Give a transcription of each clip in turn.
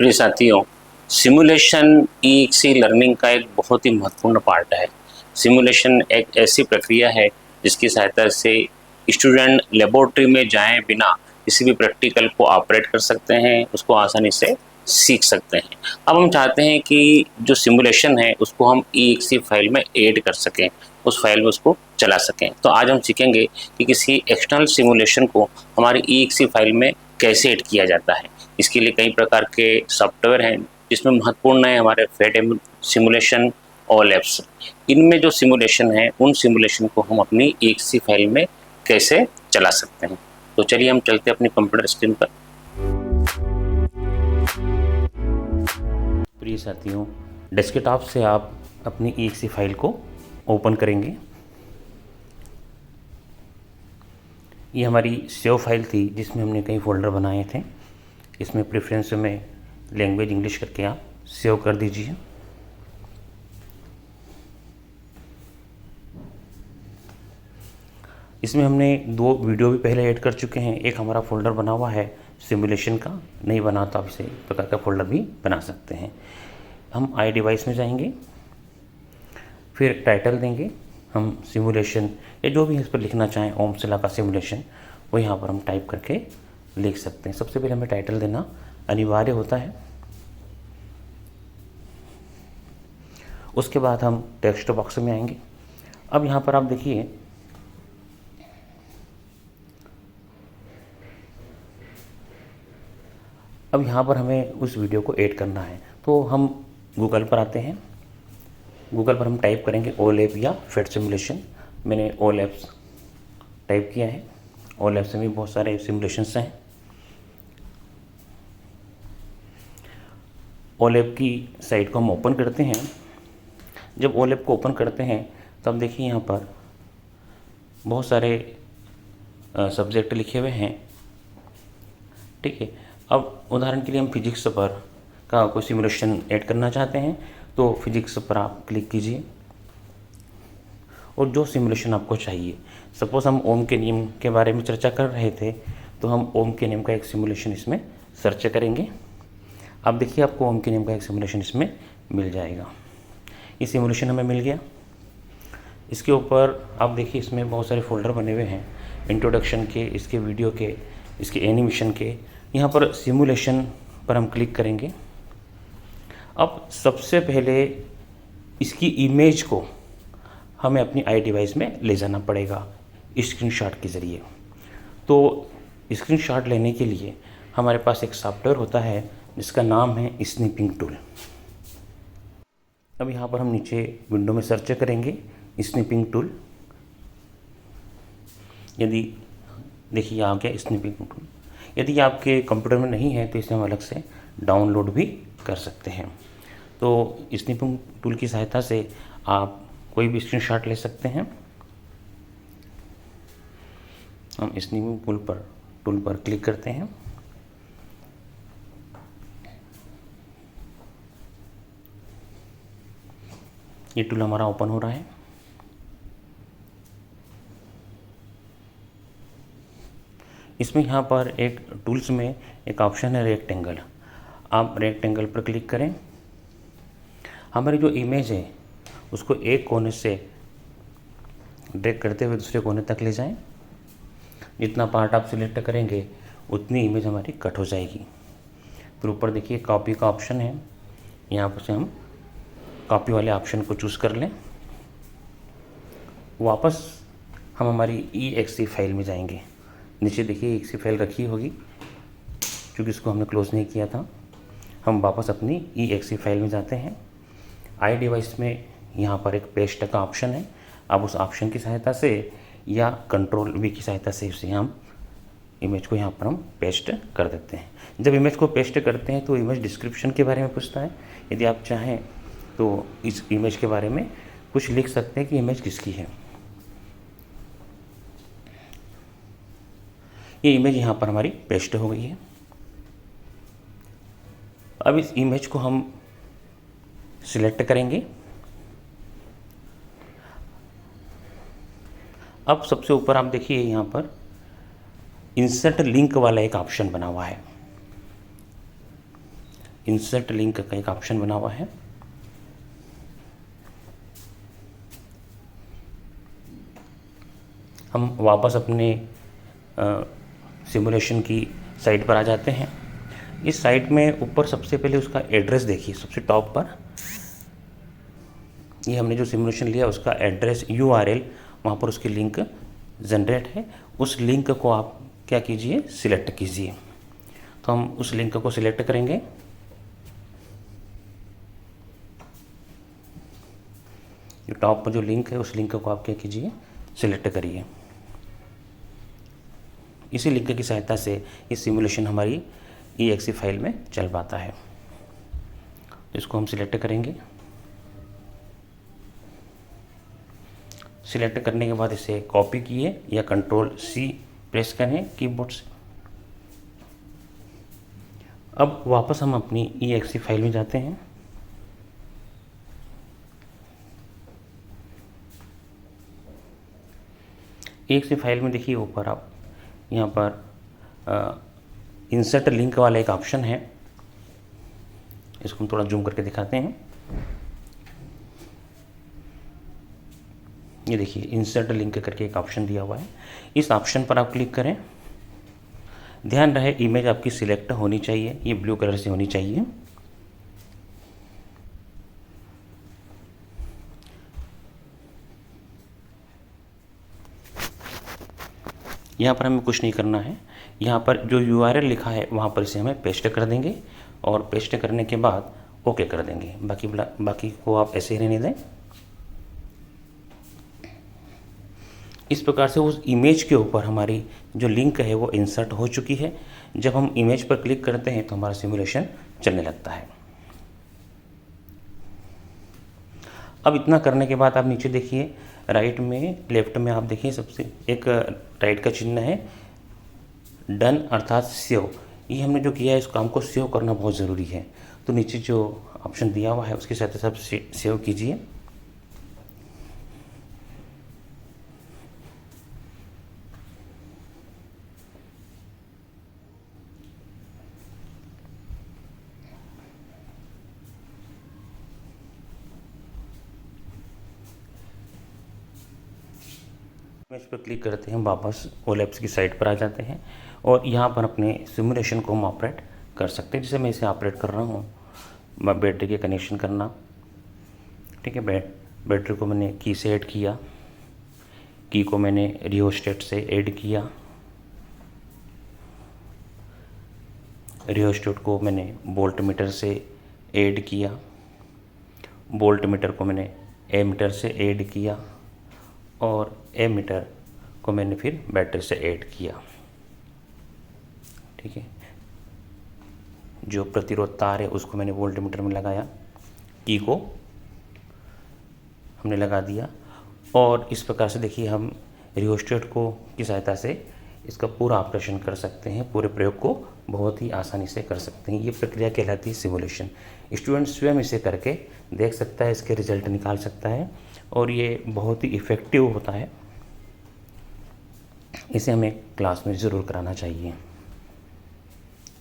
प्रिय साथियों, simulation EXE learning का एक बहुत ही महत्वपूर्ण पार्ट है। सिमुलेशन एक ऐसी प्रक्रिया है जिसकी सहायता से स्टूडेंट लेबोरेटरी में जाए बिना किसी भी प्रैक्टिकल को ऑपरेट कर सकते हैं, उसको आसानी से सीख सकते हैं। अब हम चाहते हैं कि जो सिमुलेशन है उसको हम ईएक्सी फाइल में ऐड कर सकें, उस फाइल में उसको चला सकें। तो आज हम सीखेंगे कि किसी एक्सटर्नल सिमुलेशन को हमारी ईएक्सी फाइल में कैसे ऐड किया जाता है। इसके लिए कई प्रकार के सॉफ्टवेयर हैं, जिसमें महत्वपूर्ण है हमारे फेड सिमुलेशन और लैब्स। इनमें जो सिमुलेशन है उन सिमुलेशन को हम अपनी एक सी फाइल में कैसे चला सकते हैं। तो चलिए हम चलते हैं अपनी कंप्यूटर स्क्रीन पर। प्रिय साथियों, डेस्कटॉप से आप अपनी ईएक्सी फाइल को ओपन करेंगे। ये हमारी सेव फाइल थी जिसमें हमने कई फोल्डर बनाए थे। इसमें प्रेफरेंस में लैंग्वेज इंग्लिश करके आप सेव कर दीजिए। इसमें हमने 2 वीडियो भी पहले ऐड कर चुके हैं। एक हमारा फोल्डर बना हुआ है सिमुलेशन का, नहीं बना तो आप इसे प्रकार का फोल्डर भी बना सकते हैं। हम आई डिवाइस में जाएंगे, फिर टाइटल देंगे हम सिमुलेशन या जो भी इस पर लिखना चाहें, ओम सिला का सिमुलेशन, वो यहाँ पर हम टाइप करके लिख सकते हैं। सबसे पहले हमें टाइटल देना अनिवार्य होता है। उसके बाद हम टेक्स्ट बॉक्स में आएंगे। अब यहाँ पर आप देखिए, अब यहाँ पर हमें उस वीडियो को ऐड करना है। तो हम गूगल पर आते हैं। गूगल पर हम टाइप करेंगे ओलैब या फेड सिमुलेशन। मैंने ओलैब्स टाइप किया है। ओलैब्स में भी बहुत सारे सिमुलेशंस हैं। ओलैब की साइट को हम ओपन करते हैं। जब ओलैब को ओपन करते हैं तब देखिए यहाँ पर बहुत सारे सब्जेक्ट लिखे हुए हैं। ठीक है, अब उदाहरण के लिए हम फिजिक्स पर का कोई सिमुलेशन ऐड करना चाहते हैं तो फिजिक्स पर आप क्लिक कीजिए और जो सिमुलेशन आपको चाहिए। सपोज़ हम ओम के नियम के बारे में चर्चा कर रहे थे, तो हम ओम के नियम का एक सिमुलेशन इसमें सर्च करेंगे। अब देखिए आपको ओम के नियम का एक सिमुलेशन इसमें मिल जाएगा। ये सिमुलेशन हमें मिल गया। इसके ऊपर आप देखिए इसमें बहुत सारे फोल्डर बने हुए हैं, इंट्रोडक्शन के, इसके वीडियो के, इसके एनिमेशन के। यहाँ पर सिमुलेशन पर हम क्लिक करेंगे। अब सबसे पहले इसकी इमेज को हमें अपनी आई डिवाइस में ले जाना पड़ेगा स्क्रीनशॉट के ज़रिए। तो स्क्रीनशॉट लेने के लिए हमारे पास एक सॉफ्टवेयर होता है जिसका नाम है स्निपिंग टूल। अब यहाँ पर हम नीचे विंडो में सर्च करेंगे स्निपिंग टूल। यदि देखिए आ गया स्निपिंग टूल। यदि आपके कंप्यूटर में नहीं है तो इसे हम अलग से डाउनलोड भी कर सकते हैं। तो स्निपिंग टूल की सहायता से आप कोई भी स्क्रीनशॉट ले सकते हैं। हम स्निपिंग टूल पर क्लिक करते हैं। ये टूल हमारा ओपन हो रहा है। इसमें यहाँ पर एक टूल्स में एक ऑप्शन है रेक्टेंगल। आप रेक्टेंगल पर क्लिक करें। हमारी जो इमेज है उसको एक कोने से ड्रैग करते हुए दूसरे कोने तक ले जाएं। जितना पार्ट आप सिलेक्ट करेंगे उतनी इमेज हमारी कट हो जाएगी। फिर ऊपर देखिए कॉपी का ऑप्शन है, यहाँ पर से हम कॉपी वाले ऑप्शन को चूज़ कर लें। वापस हम हमारी ईएक्सी फाइल में जाएंगे। नीचे देखिए ईएक्सी फाइल रखी होगी, क्योंकि इसको हमने क्लोज़ नहीं किया था। हम वापस अपनी ईएक्सी फाइल में जाते हैं। आई डिवाइस में यहाँ पर एक पेस्ट का ऑप्शन है। अब उस ऑप्शन की सहायता से या कंट्रोल वी की सहायता से उसे हम इमेज को यहाँ पर हम पेस्ट कर देते हैं। जब इमेज को पेस्ट करते हैं तो इमेज डिस्क्रिप्शन के बारे में पूछता है। यदि आप चाहें तो इस इमेज के बारे में कुछ लिख सकते हैं कि इमेज किसकी है। ये इमेज यहाँ पर हमारी पेस्ट हो गई है। अब इस इमेज को हम सिलेक्ट करेंगे। अब सबसे ऊपर आप देखिए यहाँ पर इंसर्ट लिंक वाला एक ऑप्शन बना हुआ है। इंसर्ट लिंक का एक ऑप्शन बना हुआ है। हम वापस अपने सिमुलेशन की साइट पर आ जाते हैं। इस साइट में ऊपर सबसे पहले उसका एड्रेस देखिए, सबसे टॉप पर ये हमने जो सिमुलेशन लिया उसका एड्रेस URL, वहाँ पर उसकी लिंक जनरेट है। उस लिंक को आप क्या कीजिए, सिलेक्ट कीजिए। तो हम उस लिंक को सिलेक्ट करेंगे। जो टॉप पर जो लिंक है उस लिंक को आप क्या कीजिए, सिलेक्ट करिए। इसी लिंक की सहायता से ये सिमुलेशन हमारी EXE फाइल में चल पाता है। इसको हम सिलेक्ट करेंगे। सिलेक्ट करने के बाद इसे कॉपी किए या Ctrl+C प्रेस करें कीबोर्ड से। अब वापस हम अपनी EXE फाइल में जाते हैं। EXE फाइल में देखिए ऊपर आप यहाँ पर इंसर्ट लिंक वाला एक ऑप्शन है। इसको हम थोड़ा जूम करके दिखाते हैं। ये देखिए इंसर्ट लिंक करके एक ऑप्शन दिया हुआ है। इस ऑप्शन पर आप क्लिक करें। ध्यान रहे इमेज आपकी सिलेक्ट होनी चाहिए, ये ब्लू कलर से होनी चाहिए। यहाँ पर हमें कुछ नहीं करना है। यहाँ पर जो URL लिखा है वहाँ पर इसे हमें पेस्ट कर देंगे और पेस्ट करने के बाद ओके कर देंगे। बाकी को आप ऐसे ही रहने दें। इस प्रकार से उस इमेज के ऊपर हमारी जो लिंक है वो इंसर्ट हो चुकी है। जब हम इमेज पर क्लिक करते हैं तो हमारा सिमुलेशन चलने लगता है। अब इतना करने के बाद आप नीचे देखिए, राइट में लेफ्ट में आप देखिए सबसे एक राइट का चिन्ह है, डन अर्थात सेव। ये हमने जो किया है इस काम को सेव करना बहुत ज़रूरी है। तो नीचे जो ऑप्शन दिया हुआ है उसके साथ सब सेव कीजिए। इमेज पर क्लिक करते हैं, वापस ओलैप्स की साइट पर आ जाते हैं और यहाँ पर अपने सिमुलेशन को हम ऑपरेट कर सकते हैं। जैसे मैं इसे ऑपरेट कर रहा हूँ, बैटरी के कनेक्शन करना, ठीक है। बैटरी को मैंने की से ऐड किया, की को मैंने रियोस्टेट से ऐड किया, रियोस्टेट को मैंने वोल्ट मीटर से ऐड किया, वोल्ट मीटर को मैंने एमीटर से ऐड किया और एमीटर को मैंने फिर बैटरी से ऐड किया, ठीक है। जो प्रतिरोध तार है उसको मैंने वोल्ट मीटर में लगाया, की को हमने लगा दिया और इस प्रकार से देखिए हम रियोस्टेट को की सहायता से इसका पूरा ऑपरेशन कर सकते हैं। पूरे प्रयोग को बहुत ही आसानी से कर सकते हैं। ये प्रक्रिया कहलाती है सिमुलेशन। स्टूडेंट स्वयं इसे करके देख सकता है, इसके रिजल्ट निकाल सकता है और ये बहुत ही इफ़ेक्टिव होता है। इसे हमें क्लास में ज़रूर कराना चाहिए।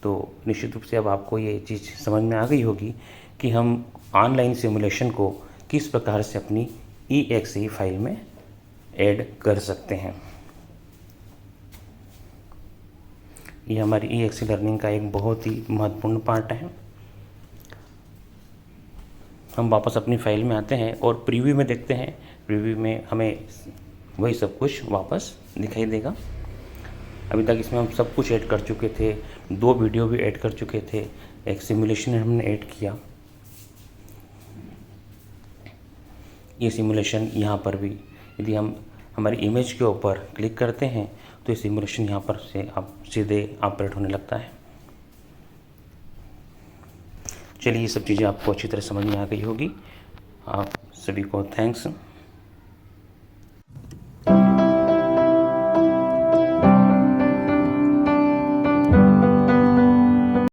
तो निश्चित रूप से अब आपको ये चीज़ समझ में आ गई होगी कि हम ऑनलाइन सिमुलेशन को किस प्रकार से अपनी EXE फाइल में ऐड कर सकते हैं। ये हमारी EXE लर्निंग का एक बहुत ही महत्वपूर्ण पार्ट है। हम वापस अपनी फाइल में आते हैं और प्रीव्यू में देखते हैं। प्रीव्यू में हमें वही सब कुछ वापस दिखाई देगा। अभी तक इसमें हम सब कुछ ऐड कर चुके थे, 2 वीडियो भी ऐड कर चुके थे, एक सिमुलेशन हमने ऐड किया। ये सिमुलेशन यहाँ पर भी यदि हम हमारी इमेज के ऊपर क्लिक करते हैं तो ये सिमुलेशन यहाँ पर से आप सीधे ऑपरेट होने लगता है। चलिए ये सब चीज़ें आपको अच्छी तरह समझ में आ गई होगी। आप सभी को थैंक्स।